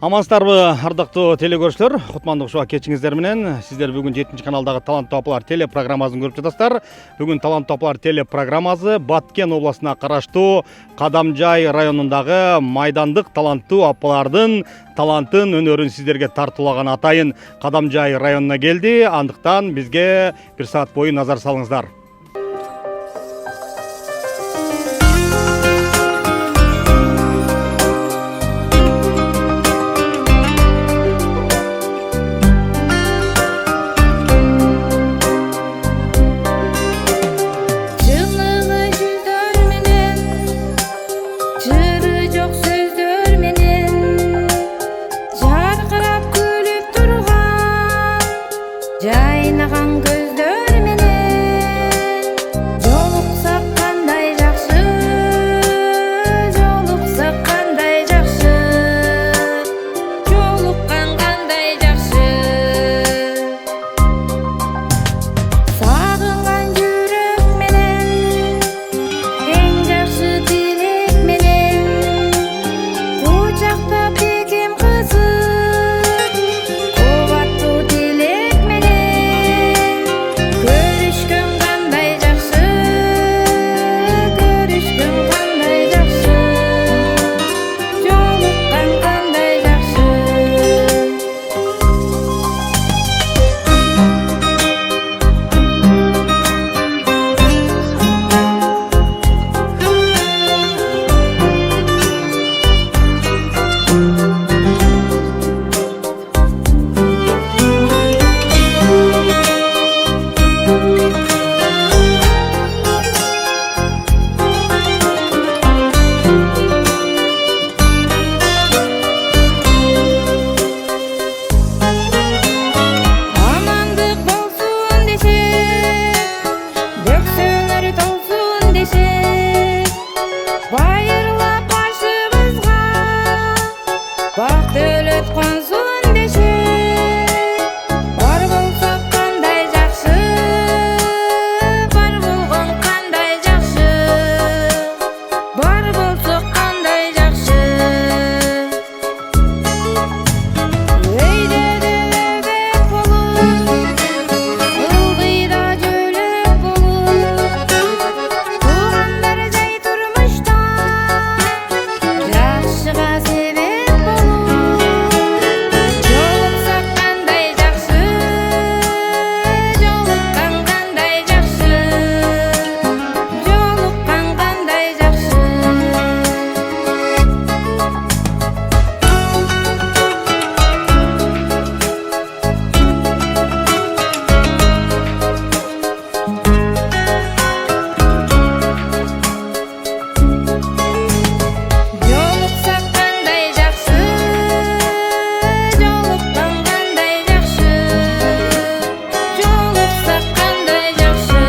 Амансыздарбы, ардактуу телекөрүүчүлөр, кутмандык шоу кечиңиздер менен. Сиздер бүгүн 7 каналдагы Таланттуу апалар телепрограммасын көрүп жатасыздар. Бүгүн Таланттуу апалар телепрограммасы Баткен областына караштуу Кадамжай районундагы майдандык таланттуу апалардын талантын, өнөрүн сиздерге тартуулаган атайын Кадамжай районуна келди. Андыктан бизге бир саат бою назар салыңыздар. Жайнаган көздөр менен жолуксак кандай жакшы, жолуксак кандай жакшы, жолуккан кандай жакшы. Сагынган жүрөк менен эң жакшы тилек менен кучактап бекем кызып кубаттуу тилек менен көрүшкөн кандай жакшы, көрүшкөн кандай жакшы, жолуккан кандай жакшы. Амандык болсун дешек, дөксөңөр толсун дешек, байырлап башыбызга бак дөлөт консун дешек, бар болсок кандай жакшы, бар болгон кандай жакшы, бар болсок кандай жакшы. Өйдө делебек болуп, ылдыйда жөлөк болуп, туугандар жай турмушта жакшыга себеп болуп, жолуксак кандай жакшы, жолуккан кандай жакшы, жолуккан кандай жакшы. Жолуксак кандай жакшы, жолуккан кандай жакшы, жолуксак кандай жакшы.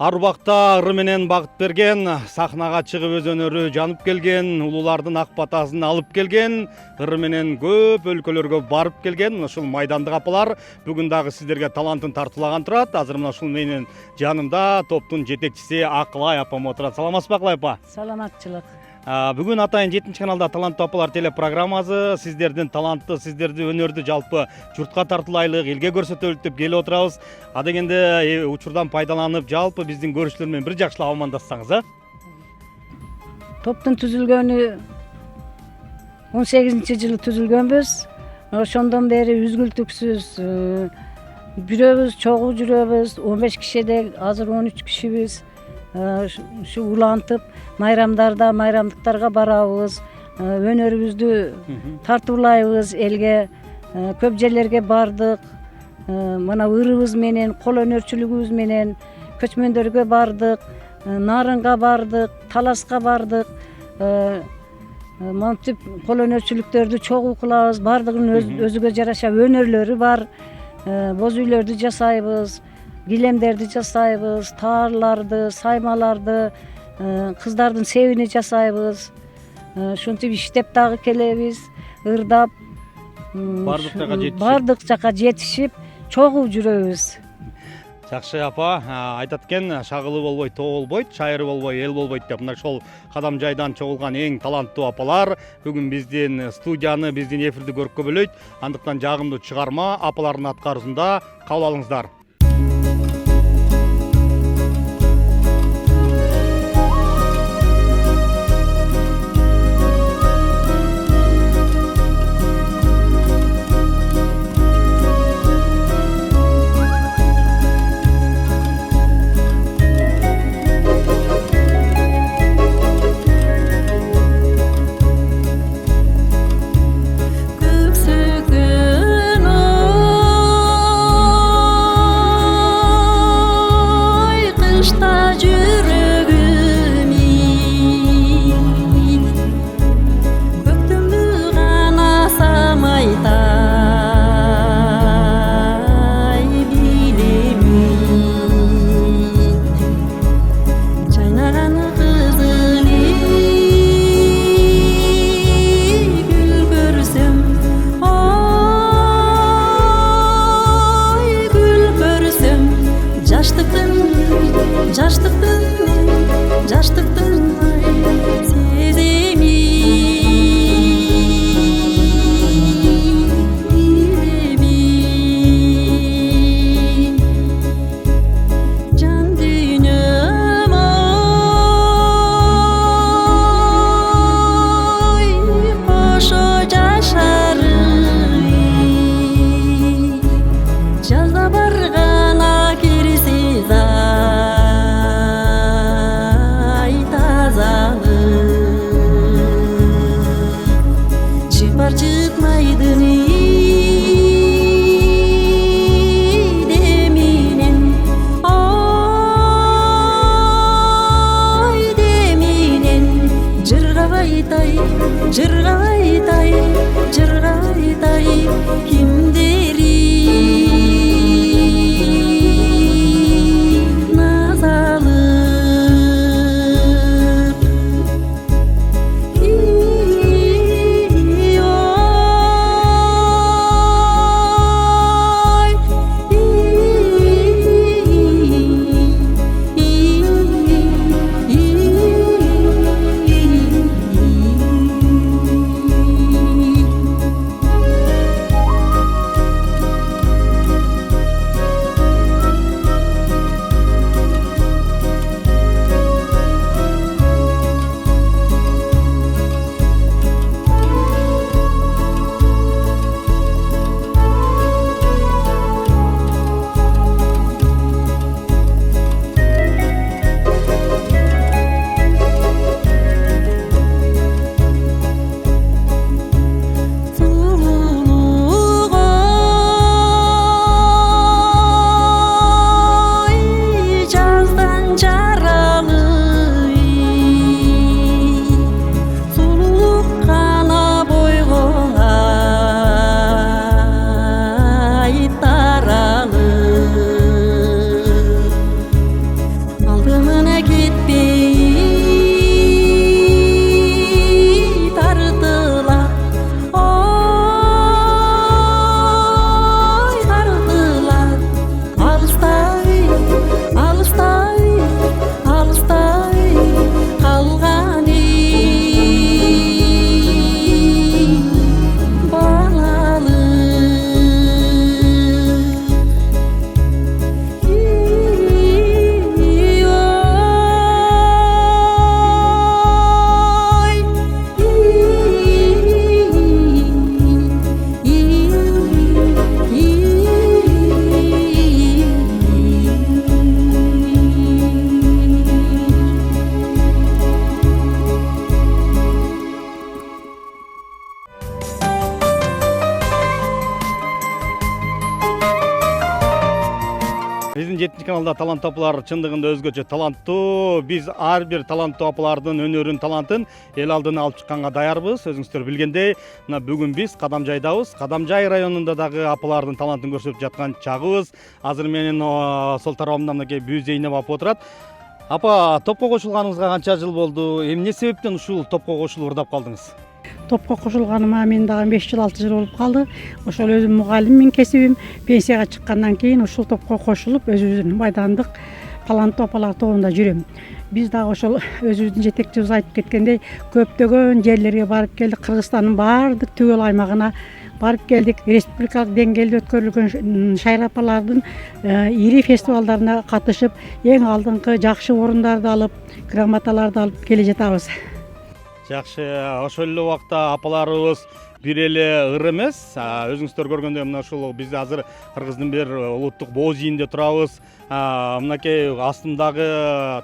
Ар убакта ыры менен багыт берген, сахнага чыгып өз өнөрү жанып келген, улуулардын ак батасын алып келген, ыры менен көп өлкөлөргө барып келген мына ушул майдандык апалар бүгүн дагы сиздерге талантын тартуулаган турат. Азыр мына ушул менин жанымда топтун жетекчиси Акылай апам отурат. Саламатсызбы Акылай апа? Саламатчылык. Бүгүн атайын 7 каналда Таланттуу апалар телепрограммасы сиздердин талантты, сиздерди өнөрдү жалпы журтка тартуулайлык, элге көрсөтөлүк деп келип отурабыз. А дегенде учурдан пайдаланып жалпы биздин көрүүчүлөр менен бир жакшылап амандассаңыз, а? Топтун түзүлгөнү 18-жылы түзүлгөнбүз. Ошондон бери үзгүлтүксүз жүрөбүз, чогуу жүрөбүз. 15 кишиде азыр 13 кишибиз. Ушу улантып, майрамдарда майрамдыктарга барабыз. Өнөрүбүздү тартуулайбыз элге. Көп жерлерге бардык. Мына ырыбыз менен, кол өнөрчүлүгүбүз менен көчмөндөргө бардык. Нарынга бардык, Таласка бардык. Монтип кол өнөрчүлүктөрдү чогуу кылабыз. Бардыгынын өзүгө жараша өнөрлөрү бар. Боз үйлөрдү жасайбыз. Килемдерди жасайбыз, таарларды, саймаларды, кыздардын себини жасайбыз. Ушинтип иштеп дагы келебиз, ырдап, Бардык жака жетишип. Бардык жака жетишип чогуу жүрөбүз. Жакшы апа, айтат экен, шагылы болбой тоо болбойт, шайыры болбой эл болбойт деп. Мына ошол Кадамжайдан чогулган эң таланттуу апалар бүгүн биздин студияны, биздин эфирди көркөбөлөйт. Андыктан жагымдуу чыгарма апалардын аткаруусунда кабыл алыңыздар. Биздин 7-каналда таланттуу апалар чындыгында өзгөчө таланттуу. Биз ар бир таланттуу апалардын өнөрүн, талантын эл алдына алып чыкканга даярбыз. Өзүңүздөр билгендей, мына бүгүн биз Кадамжайдабыз. Кадамжай районунда дагы апалардын талантын көрсөтүп жаткан чагыбыз. Азыр менин сол тарабымда мынакей Бүү Зейнеп апа отурат. Апа, топко кошулганыңызга канча жыл болду? Эмне себептен ушул топко кошулуп ырдап калдыңыз? Topқа кошулганыма мен дагы 5 жыл 6 жыл болуп калды. Ошол өзүм мугалиммин, кесибим. Пенсияга чыккандан кийин ушул топко кошулуп, өзүбүздүн майдандык таланттуу апалар тобунда жүрөм. Биз дагы ошол өзүбүздүн жетекчибиз айтып кеткендей, көптөгөн жерлерге барып келдик. Кыргызстандын баардык түгөл аймагына барып келдик. Республикалык деңгээлде өткөрүлгөн шайрапалардын ири фестивалдарына катышып, эң алдыңкы жакшы орундарды алып, грамоталарды алып келе жатабыз. Жакшы, ошол эле убакта апаларыбыз бир эле ыр эмес. Өзүңүздөр көргөндөй мына ушул биз азыр Кыргыздын бир улуттук бооз ийинде турабыз. Мынакей астымдагы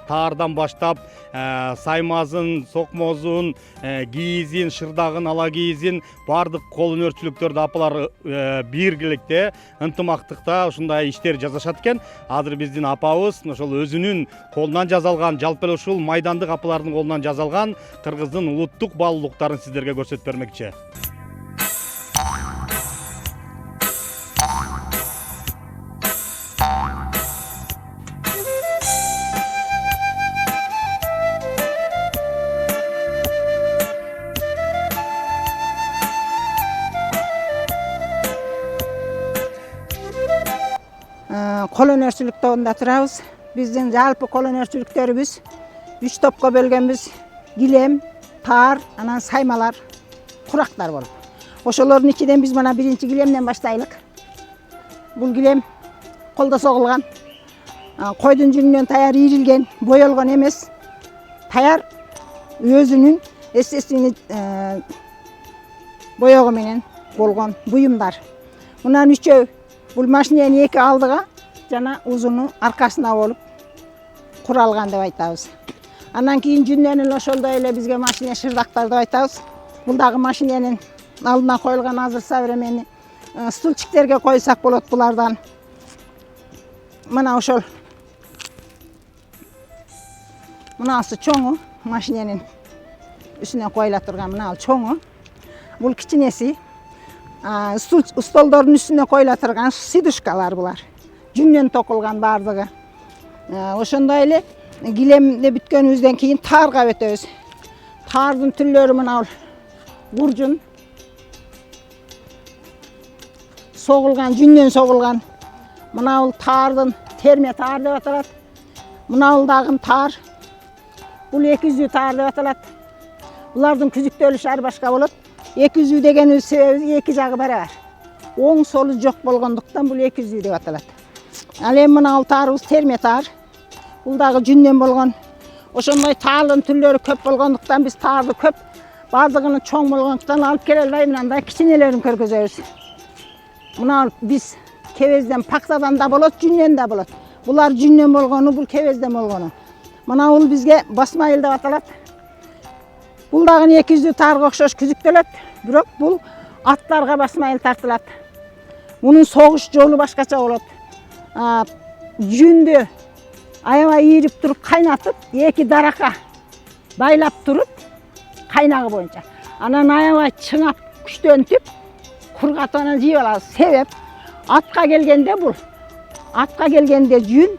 таардан баштап саймазын, сокмозун, кийизин, шырдагын, ала кийизин баардык кол өнөрчүлүктөрдү апалар биргеликте, ынтымактыкта ушундай иштер жасашат экен. Азыр биздин апабыз ошол өзүнүн колунан жасалган, жалпы эле ушул майдандык апалардын колунан жасалган Кыргыздын улуттук баалуулуктарын сиздерге көрсөтүп бермекчи. Kol önörçülük тобунда турабыз. Биздин жалпы кол өнөрчүлүктөрүбүз 3 топко бөлгөнбүз. Гилем, таар, анан саймалар, курактар болуп. Ошолордун ичинен биз мына биринчи гилемден баштайлык. Бул гилем колдо согулган. Койдун жүнүнөн таяр ийрилген, боелгон эмес. Таяр өзүнүн естественный боегу менен болгон буюмдар. Мындан үчөө бул машиненин эки алдыга жана узуну аркасына болуп куралган деп айтабыз. Андан кийин жүндөн эле ошолдой эле бизге машина шырдактар деп айтабыз. Бул дагы машиненин алдына коюлган азыр современный стульчиктерге койсак болот булардан. Мына ошол мынасы чоңу, машиненин үстүнө коюла турган мына чоңу. Бул кичинеси. Столдордун үстүнө коюла турган сидушкалар булар. Жүндөн токулган бардыгы. Ошондой эле гилемде бүткөнүбүздөн кийин таарга өтөбүз. Таардын түрлөрү мына гуржун, согулган, жүндөн согулган. Мына бул таардын терме таар деп аталат. Мына бул дагы таар. Бул 200 таар деп аталат. Булардын күзүктөлүшү ар башка болот. 200 дегенибиз себеби эки жагы барабар. Оң солу жок болгондуктан бул 200 деп аталат. Ал эми мына бул таарыбыз терме таар. Бул дагы жүндөн болгон. Ошондой таардын түрлөрү көп болгондуктан биз таарды көп бардыгыны чоң болгондуктан алып келе албай мындай кичинелерин көргөзөбүз. Мына биз кебезден, пактадан да болот, жүндөн да болот. Булар жүндөн болгону, бул кебезден болгону. Мына бул бизге басмайыл деп аталат. Бул дагы 200 таарга окшош күзүктөлөт, бирок бул аттарга басмайыл тартылат. Мунун согуш жолу башкача болот. Жүндү аябай ийрип туруп кайнатып, эки даракка байлап туруп, кайнагы боюнча. Анан аябай чыңап, күчтөнтүп, кургатып жийип алабыз. Себеп атка келгенде бул. Атка келгенде жүн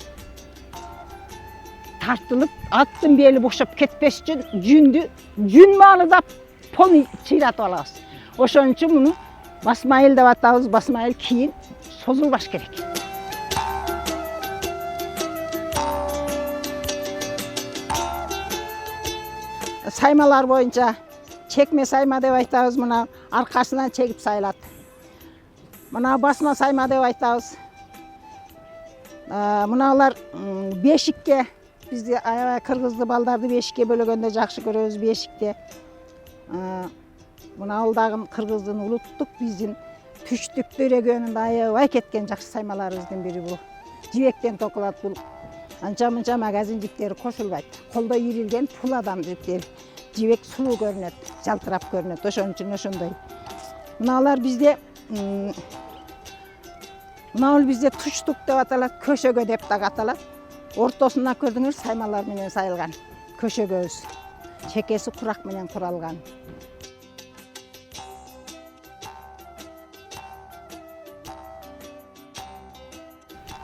тартылып, аттын бели бошоп кетпеш үчүн жүндү жүн маалыдап полный чыйратып алабыз. Ошон үчүн муну басмайыл деп атабыз. Басмайыл кийин созулбаш керек. Саймалар боюнча чекме сайма деп айтабыз. Мына аркасынан чегип сайлат. Мына басма сайма деп айтабыз. Мыналар бешикке, бизде аябай кыргызды балдарды бешикке бөлөгөндө жакшы көрөбүз бешикте. Мына бул дагы кыргыздын улуттук биздин түштүк дөйрөгөнүндө аябай кеткен жакшы саймаларыбыздын бири бул. Жибектен токулат бул. Анча-мынча магазин жиптери кошулбайт. Колдо ийрилген пул адам жиптери. Жибек сулуу көрүнөт, жалтырап көрүнөт. Ошон үчүн ошондой. Мыналар бизде туштук деп аталат, көшөгө деп да аталат. Ортосуна көрдүңүз саймалар менен сайылган көшөгөбүз. Чекеси курак менен куралган.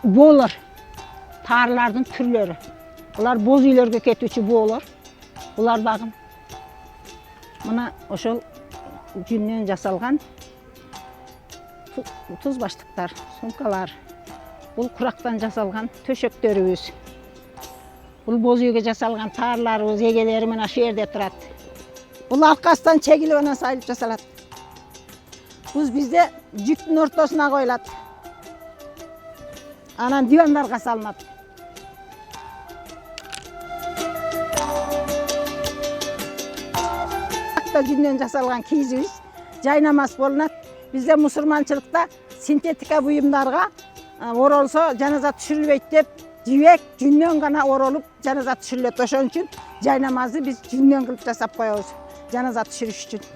Боолор, таарлардын түрлөрү. Булар боз үйлөргө кетүүчү боолор. Булар дагы мына ошол жүннен жасалған тұз баштықтар, сумкалар. Бұл құрақтан жасалған төшектеріміз. Бұл боз үйге жасалған тарларымыз, егелерімен ашу жерде тұрады. Бұл арқастан чегілуінен сайылып жасалады. Бұл бізде жүктің ортасына қойылады. Анан дивандарға салынады. Жүннен жасалған киізіміз жайнамас болынады. Бізде мұсылманшылықта синтетика бұйымдарға оролса жаназа түшірілбейді деп, жібек жүннен ғана оролып жаназа түшіріледі. Ошон үчүн жайнамазды біз жүннен қылып жасап қоябыз, жаназа түшіріш үшін.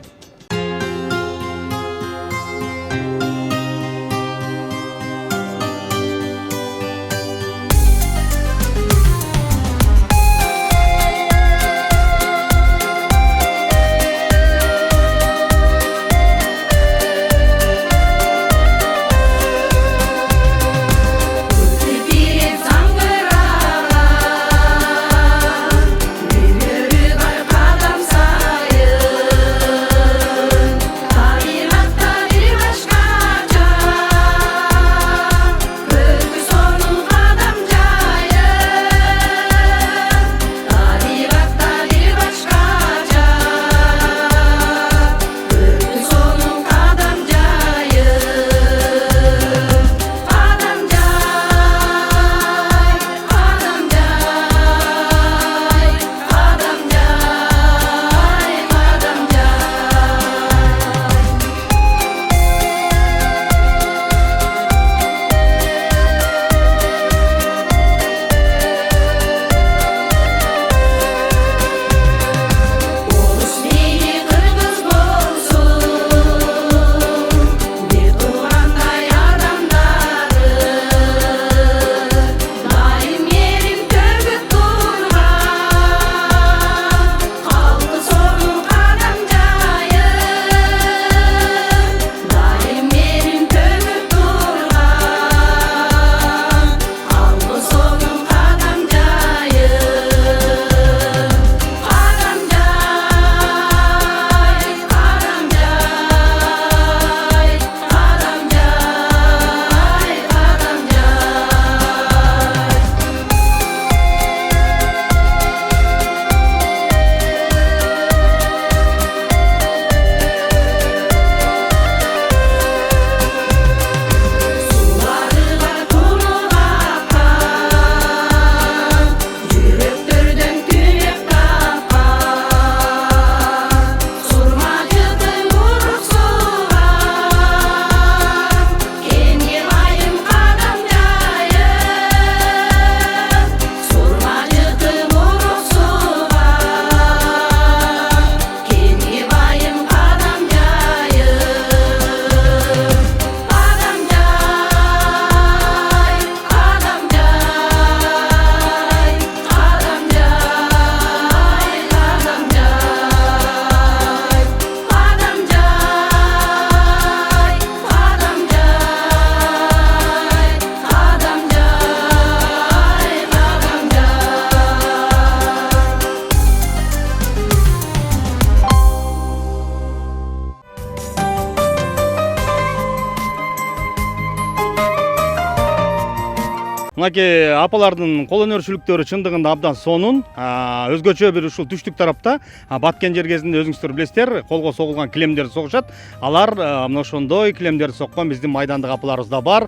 Мынакей апалардын кол өнөрчүлүктөрү чындыгында абдан сонун. Өзгөчө бир ушул түштүк тарапта баткен жер кезинде өзүңүздөр билесиздер, колго согулган килемдерди согушат. Алар мына ошондой килемдерди соккон биздин майдандык апаларыбыз да бар.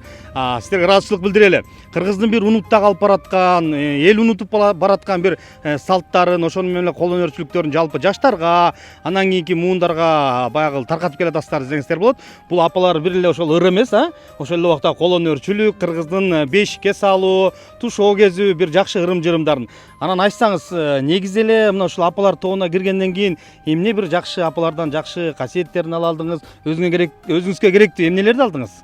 Сиздерге ыраазычылык билдирели. Кыргыздын бир унутта калып бараткан, эл унутуп бараткан бир салттарын, ошону менен кол өнөрчүлүктөрүн жалпы жаштарга, анан кийинки муундарга баягы таркатып келатасыздар десеңиздер болот. Бул апалар бир эле ошол ыр эмес, ошол эле убакта кол өнөрчүлүк, кыргыздын бешикке салуу, тушоо кезүү бир жакшы ырым-жырымдарын. Анан айтсаңыз, негизи эле мына ушул апалар тобуна киргенден кийин эмне бир жакшы апалардан жакшы касиеттерин ала алдыңыз, өзүңүзгө керектүү эмнелерди алдыңыз?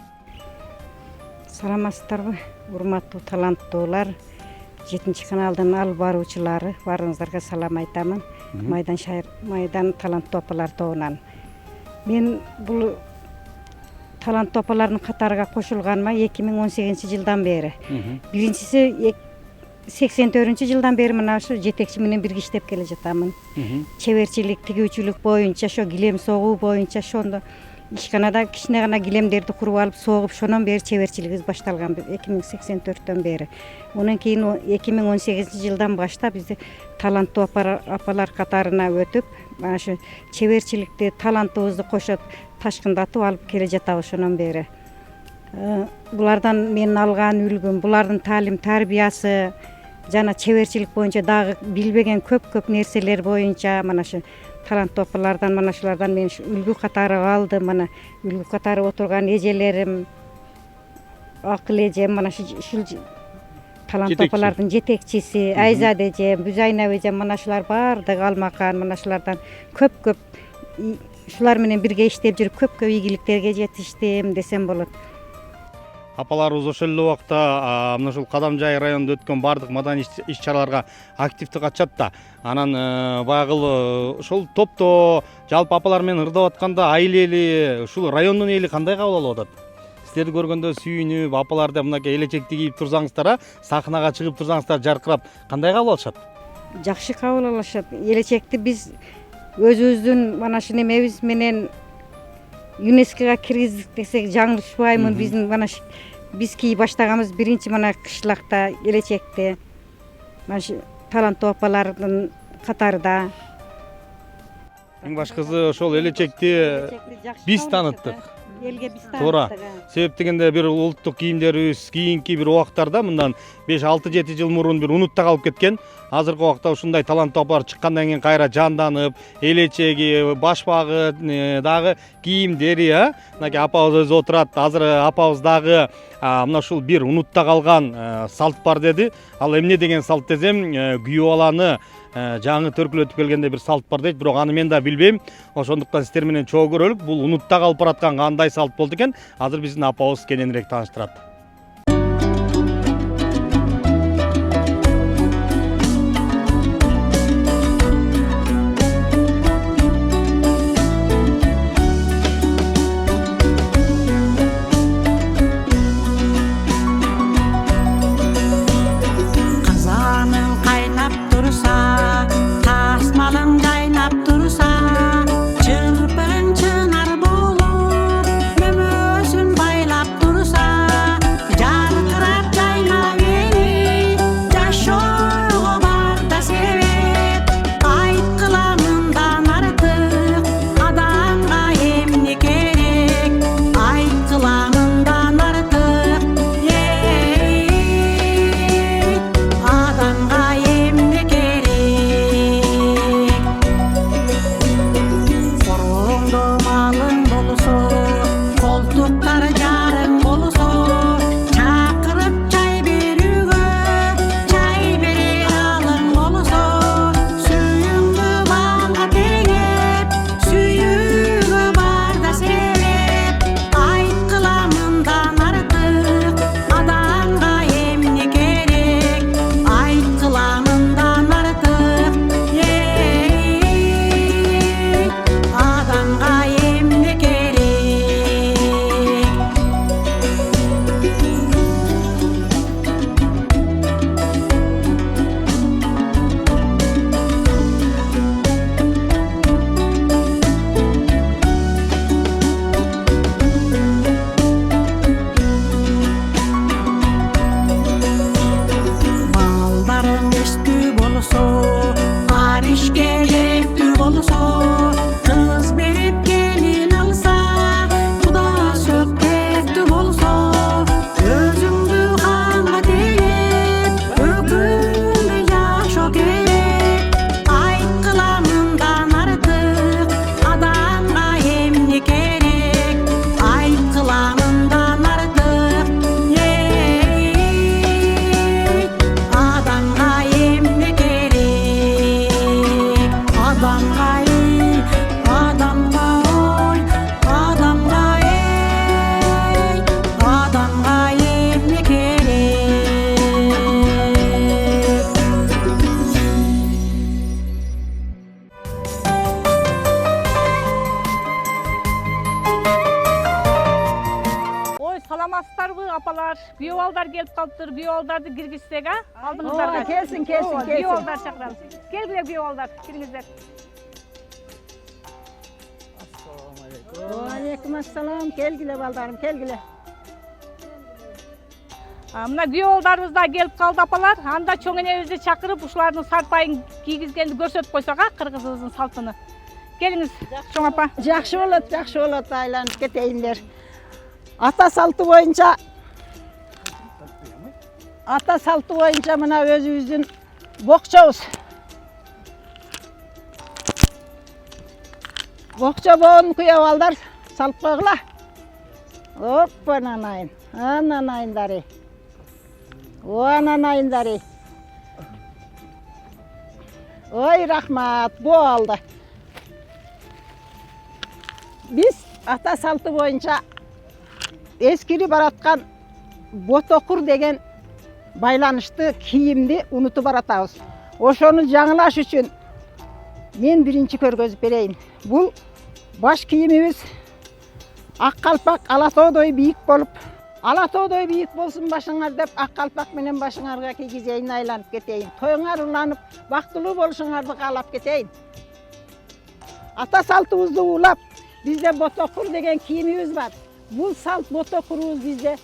Саламатсыздарбы, урматтуу таланттуулар, 7 каналдын алып баруучулары, баарыңыздарга салам айтамын. Майдан таланттуу апалар тобунан. Мен бул таланттуу апалардын катарына кошулганыма 2018 жылдан бери. Биринчиси 84-жылдан бeri мына ошо жетекчи менен бирге иштеп келе жатамын. Чеберчилик, тигүүчүлүк боюнча, ошо килем согуу боюнча ошондо ишканада кичине гана килемдерди куруп алып согуп, ошондон бери чеберчилигибиз башталган 2084-төн бери. Андан кийин 2018-жылдан баштап бизди таланттуу апалар катарына өтүп, mana shu чеберчиликти, талантыбызды кошоп ташкындатып алып келе жатабыз ошондон бери. Булардан мен алган үлгүм, булардын таалим тарбиясы жана чеберчилик боюнча дагы билбеген көп нерселер боюнча mana shu таланттуу апалардан, mana шулардан мен үлгү катары алдым. Mana үлгү катары отурган эжелерим, акыл эжем, mana ушул таланттуу апалардын жетекчиси Айзада эжем, Бүзайнап эжем, mana шулар баардыгы Алмакан, mana шулардан көп шулар менен бирге иштеп жүрүп көп ийгиликтерге жетиштим десем болот. Апаларыбыз ошол эле убакта мына ушул Кадамжай районунда өткөн баардык маданий иш-чараларга активдүү катышат да. Анан байгыл ошол топто жалпы апалар менен ырдап атканда айыл эли, ушул райондун эли кандай кабыл алып атат? Силерди көргөндө сүйүнүп, апаларды мынакей элечекти кийип турсаңыздар, сахнага чыгып турсаңыздар жаркырап, кандай кабыл алышат? Жакшы кабыл алышат. Элечекти биз өзүбүздүн mana shu немебиз менен ЮНЕСКОга киргиздик десек жаңылышпаймын. Биздин mana биз кийип баштаганбыз биринчи мына кышлакта элечекти. Mana shu таланттуу апалардын катарында. Эң башкысы ошол элечекти биз таныттык. Элге биз Туура. Себеп дегенде бир улуттук кийимдерибиз кийинки бир убактарда мындан 5-6-7 жыл мурун бир унутта калып кеткен. Азыркы убакта ушундай таланттуу апалар чыккандан кийин кайра жанданып, элечеги, башпагы, дагы кийимдери, мынакей апабыз өзү отурат. Азыр апабыз дагы мына ушул бир унутта калган салт бар деди. Ал эмне деген салт десем, күйөө баланы жаңы төркүлөтүп келгенде бир салт бар дейт, бирок аны мен да билбейм. Ошондуктан сиздер менен чогуу көрөлүк. Бул унутта калып бараткан кандай салт болду экен? Азыр биздин апабыз кененирээк тааныштырат. Çırpın çınar bulup, mümüsün baylap dursa, саламатсыздарбы апалар? Күйөө балдар келип калыптыр. Күйөө балдарды киргизсек, алдыңыздарга. Келсин. Күйөө балдар чакырабыз. Келгиле күйөө балдар, кириңиздер. Алейкум ассалам. Келгиле балдарым, келгиле. Мына күйөө балдарыбыз да келип калды апалар. Анда чоң энебизди чакырып, ушулардын сарпайын кийгизгенди көрсөтүп койсок, кыргызыбыздын салтыны. Келиңиz, чоң апа. Жакшы болот, айланып кетейиндер. Ата салты боюнча мына өзүбүздүн бокчобуз. Бокчо боон күйөө балдар салып койгула. Оппа нанайын. Ананайындары. Ананайындары. Ой, рахмат, болду. Биз ата салты боюнча эскирип бараткан ботокур деген байланышты кийимди унутуп баратабыз. Ошону жаңылаш үчүн мен биринчи көргөзүп берейин. Бул баш кийимибиз ак калпак алатоодой бийик болуп, алатоодой бийик болсун башыңар деп ак калпак менен башыңарга кийгизейин, айланып кетейин. Тоюңар уланып, бактылуу болушуңарды каалап кетейин. Ата салтыбызды улап, бизде ботокур деген кийимибиз бар. Бул салт ботокурубуз бизде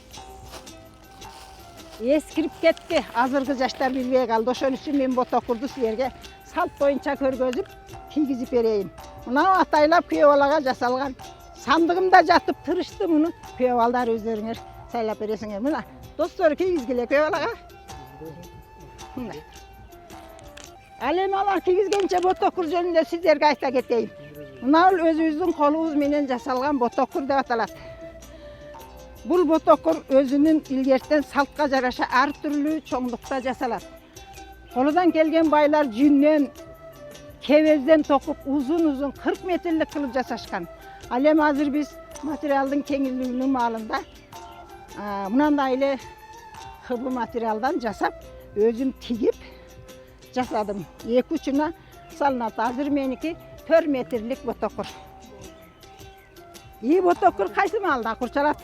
эскирип кетти. Азыркы жаштар билбей калды. Ошон үчүн мен ботокурду силерге салт боюнча көргөзүп, кийгизип берейин. Мына атайлап күйөө балага жасалган. Сандыгымда жатып тырышты муну. Күйөө балдар өздөрүңөр сайлап бересиңер. Мына достор кийгизгиле күйөө балага. Мындай. Ал эми алар кийгизгенче ботокур жөнүндө сиздерге айта кетейин. Мына өзүбүздүн колубуз менен жасалган ботокур деп аталат. Бул ботокур өзүнүн илгертен салтка жараша ар түрлүү чоңдукта жасалат. Колудан келген байлар жүннөн, кебезден токуп узун 40 метрлик кылып жасашкан. Ал эми азыр биз материалдын кеңирлигинин маалында мындай эле кыбы материалдан жасап, өзүм тигип жасадым. Эки учуна салынат. Азыр меники 4 метрлик ботокур. Ботокур кайсы маалда курчалат?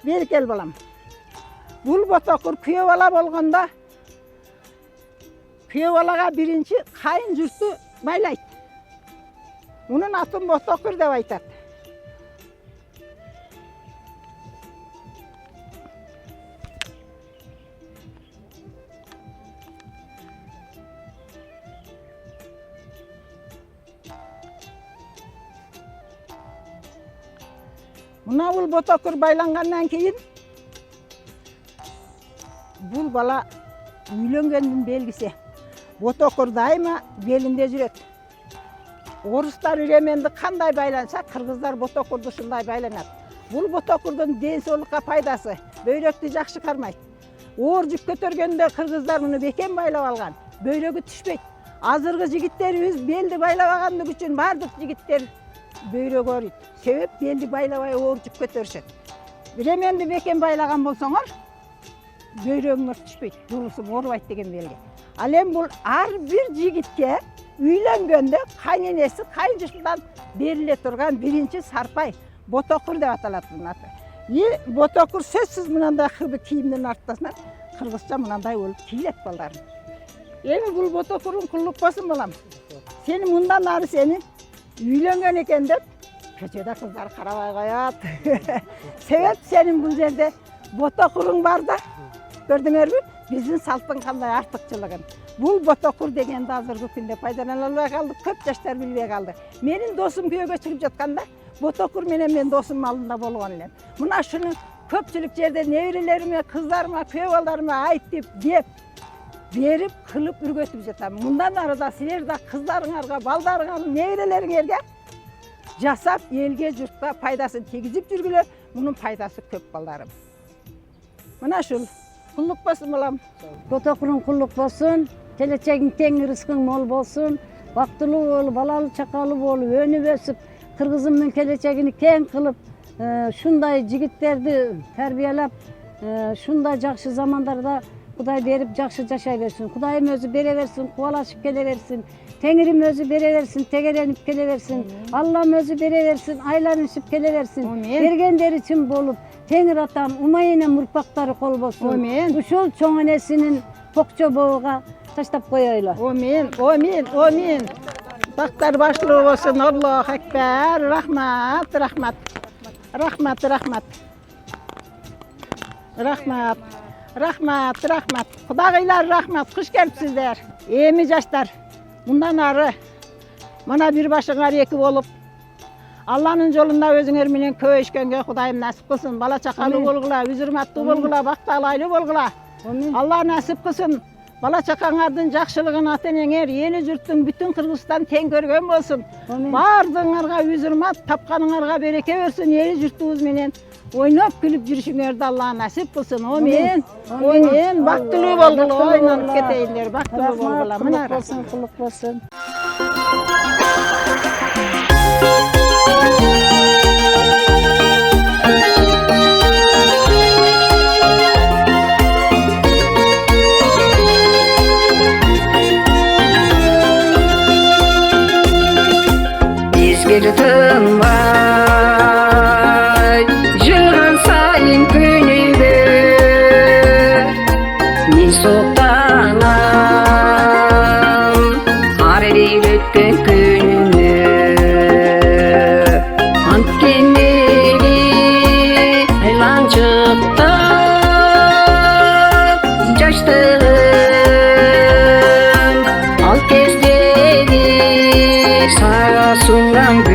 Бери кел балам. Бул ботокур күйөө бала болгондо күйөө балага биринчи кайын журту байлайт. Мунун атын ботокур деп айтат. Мына бул ботокур байлангандан кийин бул бала үйлөнгөндүн белгиси. Ботокур дайыма белинде жүрөт. Орустар иременди кандай байланса, кыргыздар ботокурду ушундай байланат. Бул ботокурдун ден соолукка пайдасы, бөйрөктү жакшы кармайт. Оор жүк көтөргөндө кыргыздар муну бекем байлап алган. Бөйрөгү түшпөйт. Азыркы жигиттерибиз белди байлабагандык үчүн бардык жигиттер бөйрөгү ооруйт. Себеп белди байлабай оор жүк көтөрүшөт. Биременди бекем байлаган болсоңор, бөйрөгүңөр түшпөйт, жулусуң оорубайт деген белги. Ал эми бул ар бир жигитке үйлөнгөндө кайненеси, кайынжышынан бериле турган биринчи сарпай ботокур деп аталат бунун аты. Ботокур сөзсүз мындай кыбы кийимдин артасынан кыргызча мындай болуп кийилет балдарым. Эми бул ботокурун куллукпасын балам. Сени мындан ары сени үйлөнгөн экен деп көчөдө кыздар карабай коёт. Себеп сенин бул жерде ботокуруң бар да. Көрдүңөрбү? Биздин салттын кандай артыкчылыгын. Бул ботокур дегенди азыркы күндө пайдалана албай калдык, көп жаштар билбей калды. Менин досум күйөөгө чыгып жатканда ботокур менен мен досумдун алдында болгон элем. Мына шуну көпчүлүк жерде неберелериме, кыздарыма, күйөө балдарыма айтып, деп, берип, кылып үргөтүп жатам. Мындан ары да силер да кыздарыңарга, балдарыңарга, неберелериңерге жасап, элге, журтка пайдасын тийгизип жүргүлө. Мунун пайдасы көп балдарым. Мына ушул куллук болсун балам. Ботокуруң куллук болсун, келечегиң тең, рызкың мол болсун, бактылуу болуп, балалуу чакалуу болуп, өнүп өсүп, кыргызымдын келечегини кең кылып, шундай жигиттерди тарбиялап, шундай жакшы замандарда Кудай берип жакшы жашай берсин. Кудайым өзү бере берсин, кубалашып келе берсин. Tengrim özü bereversin, tegerenip geleversin. Allah'ım özü bereversin, ayların üsüp geleversin. Amin. Bergenler için bolup, Tengir atam, umayına murpakları kol bolsun. Amin. Uşul çoğun enesinin pokça boğuğa taştap koyayla. Amin, amin, amin. Baktar başlığı olsun. Allahu Ekber. Rahmat, rahmat. Rahmat, rahmat. Rahmat. Rahmat, rahmat. Kudagıylar rahmat. Kuş gelipsizler. İyimiz yaşlar. Bundan arı. Bana bir başın iki olup. Allah'ın yolunda özüңөр менен köýüşkөнгө Kudayım nasip kılsın. Bala çakalı Amin. bolgula, üzürmatlı bolgula, baktalaylı bolgula. Amin. Allah nasip kılsın. Bala çakаңардын жакшылыгын ата-энеңер, ели журттун бүтүн Кыргызстан тең көргөн болсун. Amin. Бардыңарга üzürmat, тапканыңарга береке берсин. Ели журтубуз менен ойноп күлүп жүрүшүңөрдү Алла насип кылсын. Амин. Амин. Бактылуу болгула, ойнонуп кетейиндер. Бактылуу болгула. Мына Кулук болsun, kuluк bolsun. Bir tınvay Jığan sayın günübü Min soğuktanam Harrir ötken günümü Antkenleri Aylancıkta Caştım Al kezderi Sağa sungan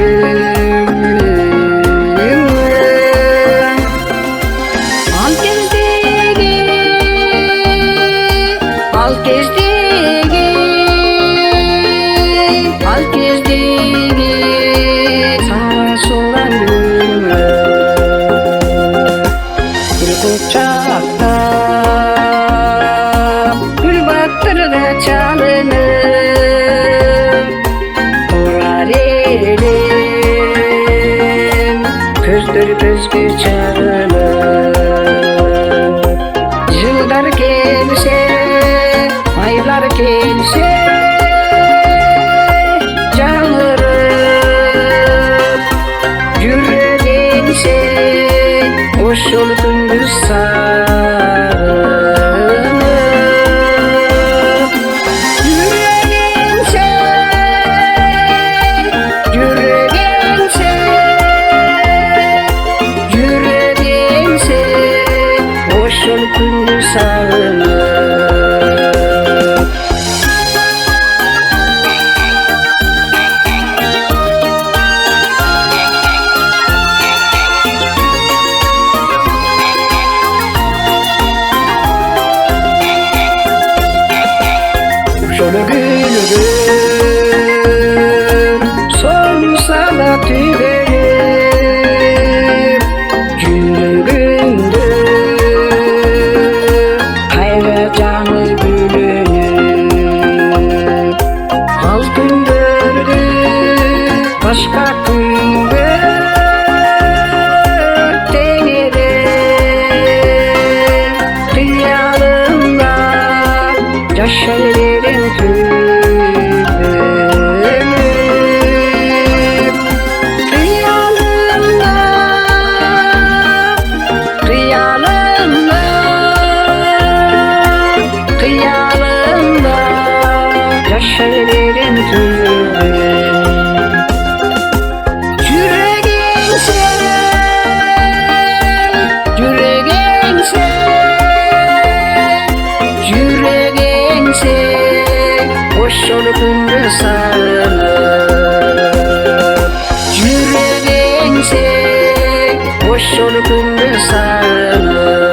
Özgür çağırır Yıllar gelse Aylar gelse Canırıp Yürüdüğünse Hoş yol gündüz sarınıp Yürüdüğünse Yürüdüğünse Yüreğimse boş yol gündüz sağınıp Şöyle gülürüm Sonsa da tüverim Yürüğümdü Hayra canı gülünür Al gündürdü Başka gündür Denirim Dünyalarında Yaşayırım tüvürüm Rüyalarımda Rüyalarımda Rüyalarımda Yaşayırım tüvürüm Yüreğin sen Yüreğin sen Yüreğin sen Hoş yol gündüz sarınıp Yüreğin sen Hoş yol gündüz sarınıp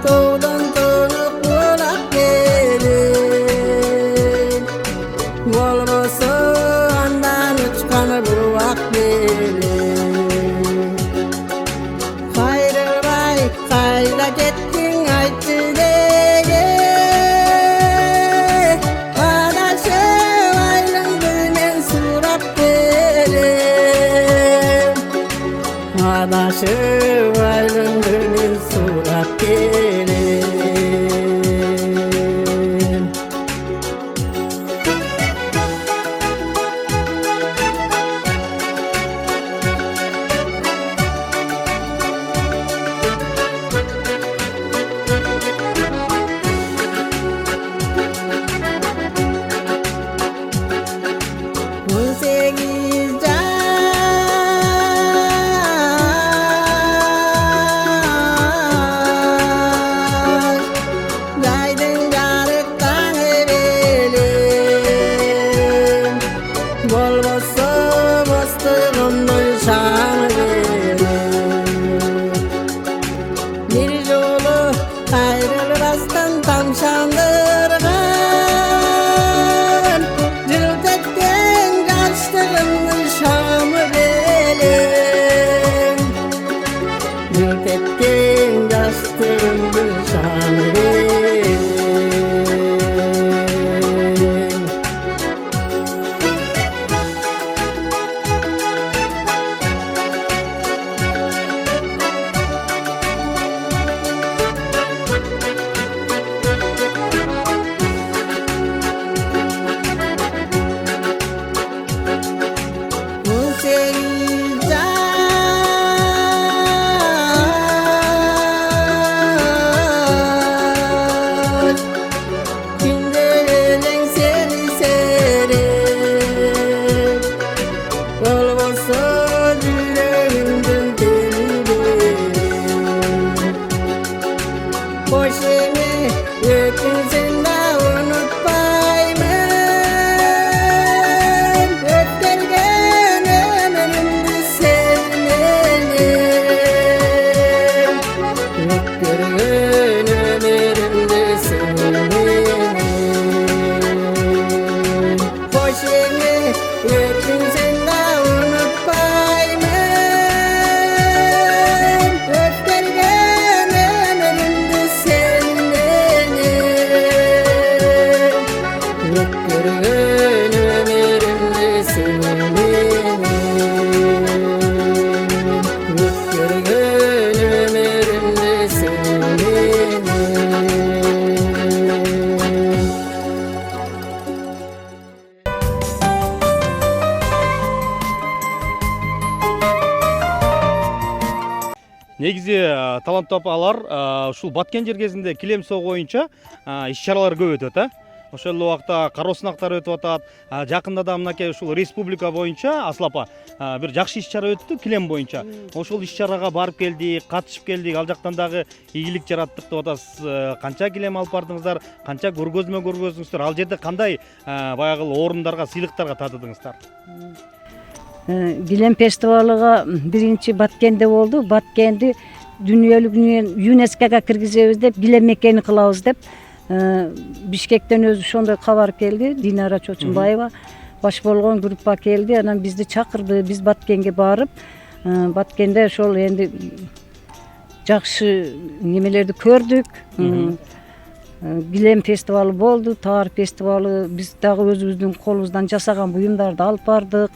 Taudan tanık bırak gelir Aşık ayrılığını surat gelir. Bu sekiz yaş yaydın yarıktan evelim. Bol bosu bostığımın şanı verim. Bir yolu ayrılmazdan tam şandırgan. Cırt etken yaşlarımın şamı verim. Cırt etken yaşlarımın şamı verim. Bu sekiz yaş gündelerin seni serim. Olmasa yüreğimden delirim. Boş yeme yükün de unutmayman. Ötkergen ömrümde sevmenim. Ötkergen ömrümde sevmenim. Boş yeme yükün de unutmayman. Ötkergen ömrümde sevmenim. Ötkergen ömrümde sevmenim. Ötkergen ömrümde sevmenim. Негизи таланттуу апалар ушул баткен жер кезинде килем согуу боюнча иш чаралар көп өтөт ошол эле убакта кароо сынактар өтүп атат. Жакында да мынакей ушул республика боюнча Асыл апа бир жакшы иш чара өттү килем боюнча. Ошол иш чарага барып келдик, катышып келдик. Ал жактан дагы ийгилик жараттык деп атасыз. Канча килем алып бардыңыздар, канча көргөзмө көргөздүңүздөр? Ал жерде кандай баягы орундарга, сыйлыктарга татыдыңыздар? Килем фестивалыга биринчи Баткенде болду. Баткенди дүйнөлүк ЮНЕСКОга киргизебиз деп, килем мекени кылабыз деп Бишкектен өзү ошондой кабар келди. Динара Чочунбаева баш болгон группа келди. Анан бизди чакырды. Биз Баткенге барып, Баткенде ошол энди жакшы немелерди көрдүк. Килем фестивалы болду, таар фестивалы. Биз дагы өзүбүздүн колубуздан жасаган буюмдарды алып бардык.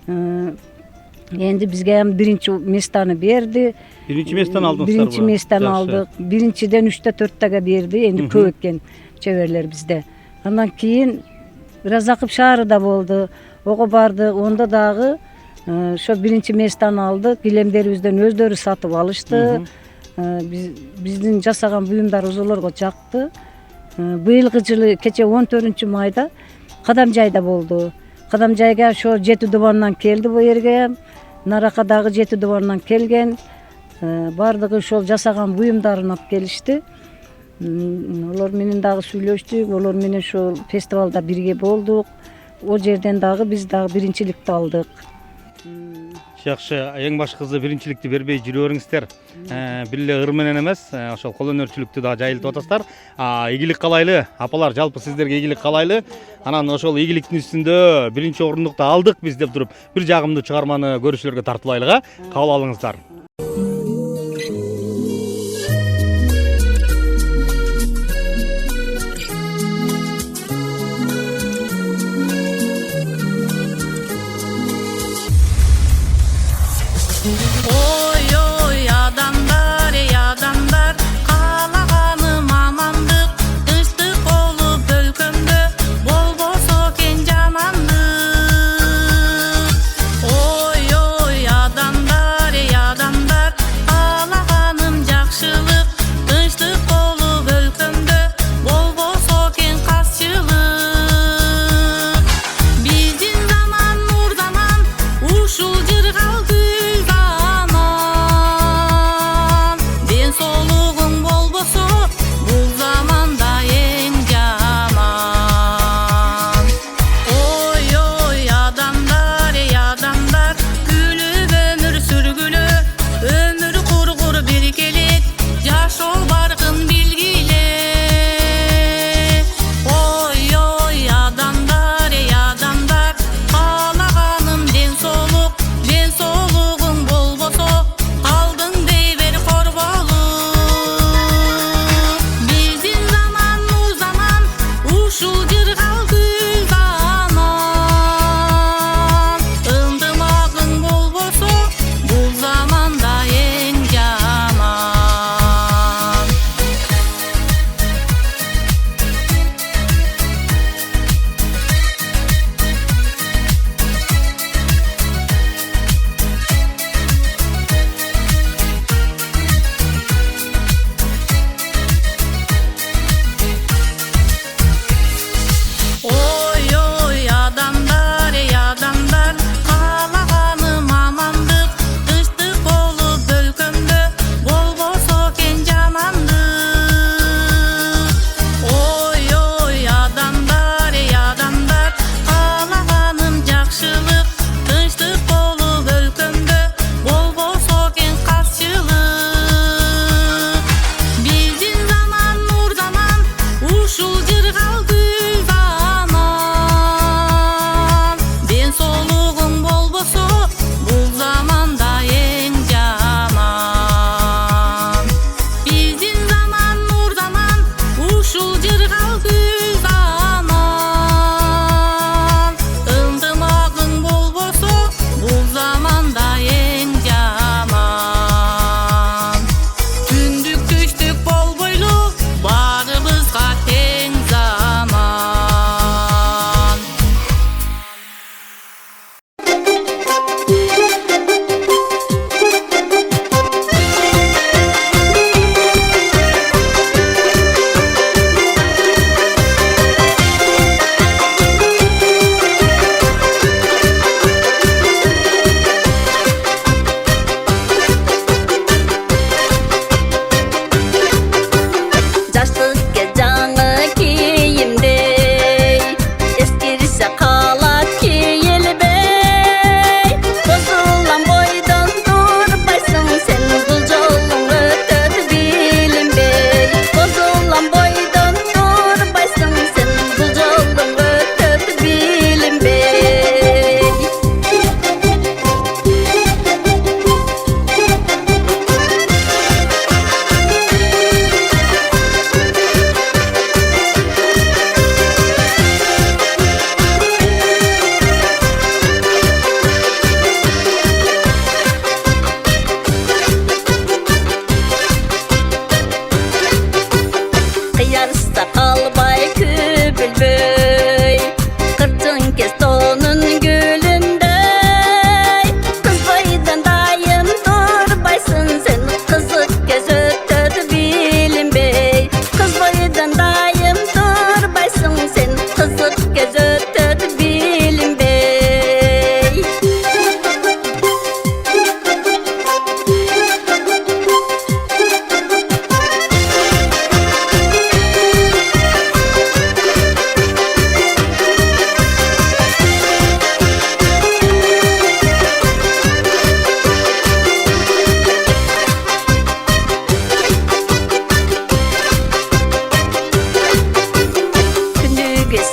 Энди бизге ham биринчи местаны берди. Биринчи местаны алдыңыздар. Биринчи местаны алдык. Биринчиден 3-4 берди. Энди көп экен чеберлер бизде. Андан кийин Разаков шаарында болду. Ого бардык. Онда дагы ошо биринчи местаны алдык. Килемдерибизден өздөрү сатып алышты. Биздин жасаган буюмдарыбызга жакты. Быйылкы жылы кече 14-майда Кадамжайда болду. Кадамжайга ошо Жети Дубандан келди бу жерге. Нарака дагы Жети Дубандан келген. Бардыгы ошол жасаган буюмдарын алып келишти. Олар менен дагы сүйлөштүк. Олар менен ошол фестивалда бирге болдук. О жерден дагы биз дагы биринчиликти алдык. Жакшы, эң башкысы биринчиликти бербей жүрө бериңиздер. Бир эле ыр менен эмес, ошол кол өнөрчүлүктү дагы жайылтып атасыздар. Ийгилик каалайлы. Апалар, жалпы сиздерге ийгилик каалайлы. Анан ошол ийгиликтин үстүндө биринчи орундукту алдык биз деп туруп, бир жагымдуу чыгарманы көрүүчүлөргө тартуулайлыга. Кабыл алыңыздар. Oy oy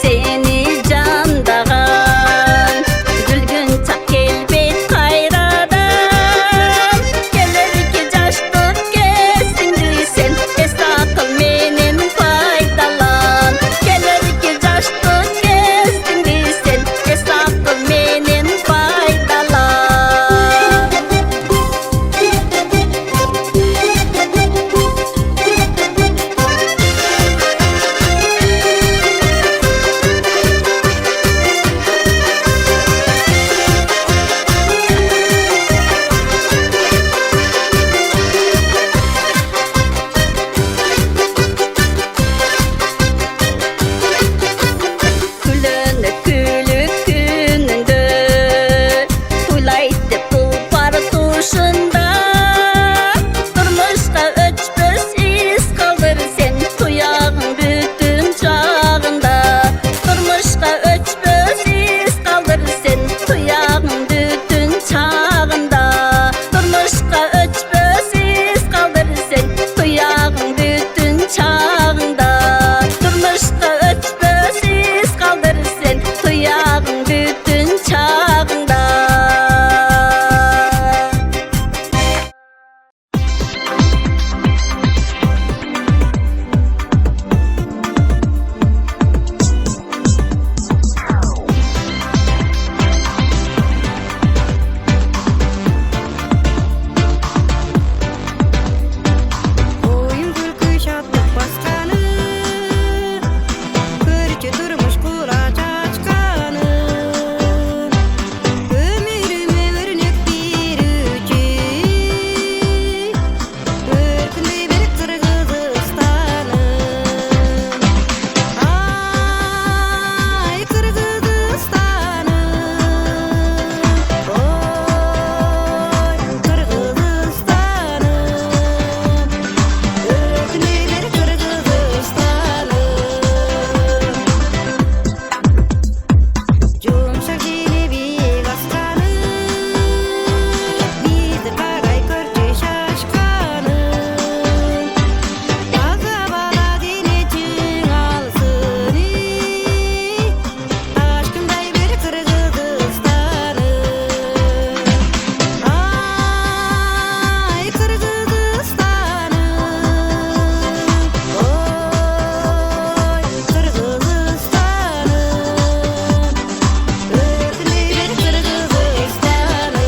seni candağan Gülgün çak kelbet kayradan Gelir ki caştık kesindi sen Esakıl menin faydalan Gelir ki caştık kesindi sen Esakıl menin faydalan Külünü külük gününde Tuylaydı tulpar tuşunda Durmuşka öçpöz iz kaldır sen Tuyağın bütün çağında Durmuşka öçpöz iz kaldır sen Tuyağın bütün çağında Durmuşka öçpöz iz kaldır sen Tuyağın bütün çağında Durmuşka öçpöz iz kaldır sen Tuyağın bütün çağında Oyun күлкі шаттық басқаны Көрке тұрмыш құлач açқаны Өміріме өрнек беруші Өркіндей бір Қырғызстаным Ай, Қырғызстаным Ой, Қырғызстаным Örküney bir Kırgızistanım Yumuşak jilebi baskanım Bizi karay körçe şaşkanım Aza bala dinecin alsın Aşkımday bir Kırgızistanım Ay, Kırgızistanım Oy, Kırgızistanım Örküney bir Kırgızistanım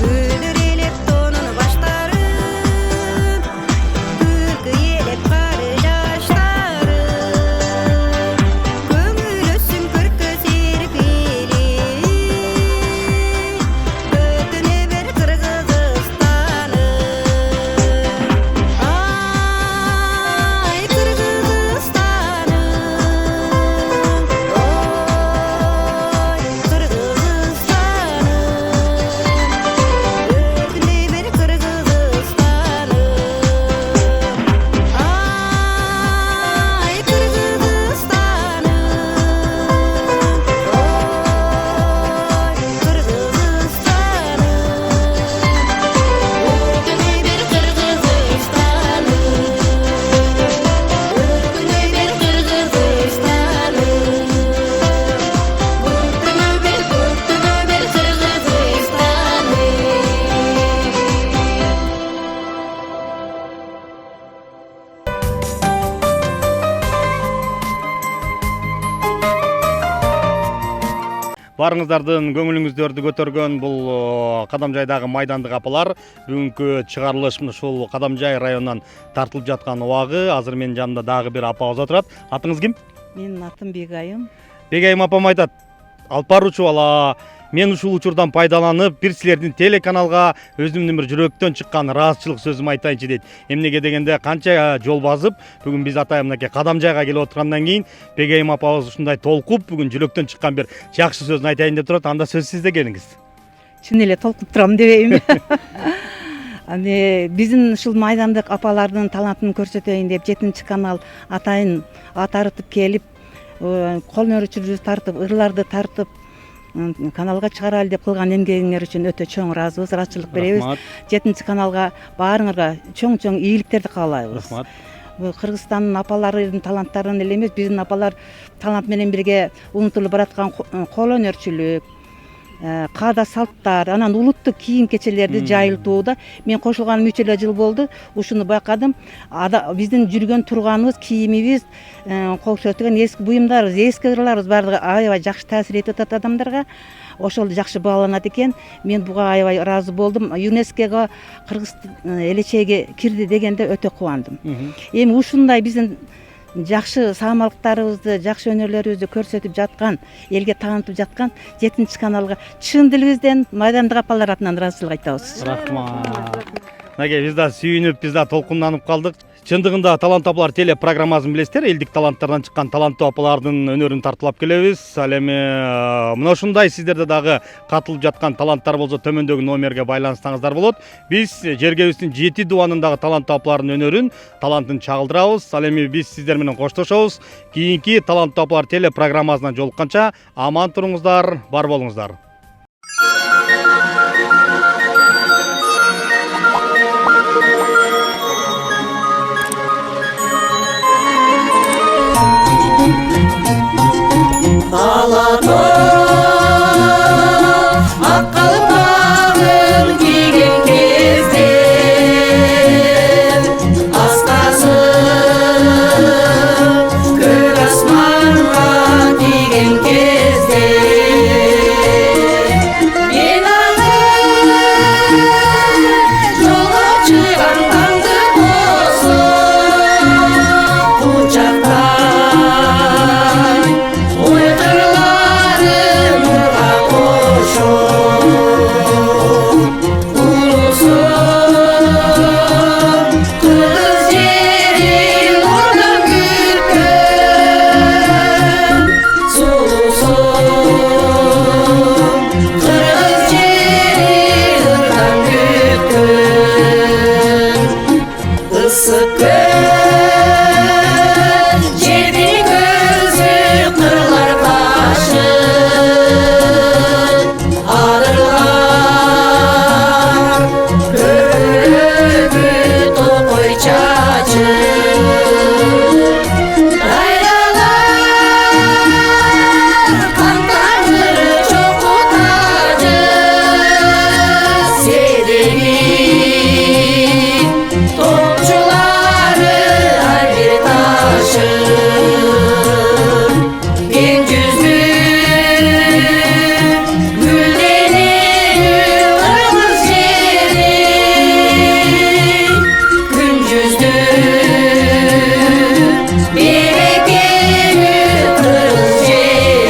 Güldürelep tonunu başlarım Gülkü yelep karı yaşlarım Köngül össün kırkı serpili Örküne bir Kırgızistanım Ay, Kırgızistanım Oy, Kırgızistanım Örküney bir Kırgızistanım Ay, Kırgızistanım Oy, Kırgızistanım Örküney bir Kırgızistanım Örküney bir Kırgızistanım Örküney bir Барыңыздардын көңүлүңүздөрдү көтөргөн бул Кадамжайдагы майдандык апалар бүгүнкү чыгарылыш ушул Кадамжай районунан тартылып жаткан убагы. Азыр менин жанымда дагы бир апабыз отурат. Атыңыз ким? Менин атым Бегайым. Бегайым апам айтат, алып баруучу бала мен ушул учурдан пайдаланып бир силердин телеканалга өзүмдүн бир жүрөктөн чыккан ыраазычылык сөзүмдү айтайынчы дейт. Эмнеге дегенде канча жол басып бүгүн биз атайын мынакей кадам жайга келип отургандан кийин Бегейим апабыз ушундай толкуп бүгүн жүрөктөн чыккан бир жакшы сөзүн айтайын деп турат. Анда сөз сизде, келиңиз. Чын эле толкуп турам дебейм. Биздин ушул майдандык апалардын талантын көрсөтөйүн деп 7 канал атайын атарытып келип, колөнөрчүлөрүбүздү тартып, ырларды тартып каналга чыгарайлы деп кылган эмгегиңер үчүн өтө чоң ыраазыбыз, ыраазычылык беребиз. 7 каналга баарыңарга чоң ийгиликтерди каалайбыз. Рахмат. Кыргызстандын апаларынын таланттарын эле эмес, биздин апалар талант менен бирге унутулуп бараткан колөнөрчүлүк, каада салттар, анан улуттук кийим кечелерди жайылтууда мен кошулганыма 3 эле жыл болду. Ушуну байкадым. Биздин жүргөн турганыбыз, кийимибиз, кол сөртүгөн эски буюмдарыбыз, эски ырларыбыз баардыгы аябай жакшы таасир этип атат адамдарга. Ошол жакшы бааланат экен. Мен буга аябай ыраазы болдум. ЮНЕСКОго Кыргыз элечеге кирди дегенде өтө кубандым. Эми ушундай биздин жакшы саамалыктарыбызды, жакшы өнөрлөрүбүздү көрсөтүп жаткан, элге таанытып жаткан 7 каналга чын дилибизден майдандык апалар атынан ыраазычылык айтабыз. Рахмат. Мынакей биз да сүйүнүп, биз да толкунданып калдык. Чындыгында талант апалар теле программасын билесиздер. Элдик таланттардан чыккан таланттуу апалардын өнөрүн тартуулап келебиз. Ал эми мына ушундай сиздерде дагы катылып жаткан таланттар болсо төмөндөгү номерге байланышсаңыздар болот. Биз жергебиздин 7 дубанындагы таланттуу апалардын өнөрүн, талантын чагылдырабыз. Ал эми биз сиздер менен коштошобуз. Кийинки таланттуу апалар теле программасынан жолукканча аман туруңуздар, бар болуңуздар. Akkalpağın giygen gezde Askasın gök asmanға тиген кезде Мен аңы жолға чыган таңды болсын Құшақтай ойғырларым нұрға қошып Ulusum kız yeri oradan gülkün Sulusum kız yeri oradan gülkün Isık gün cebi gözü kırlar başı Arılar körügü tokoy çaçı Laylalar kantarları çok utacı Sedemin topçuları her bir taşı Gen yüzlü güldenir kırmızı yeri Gün yüzlü berekeli kırmızı yeri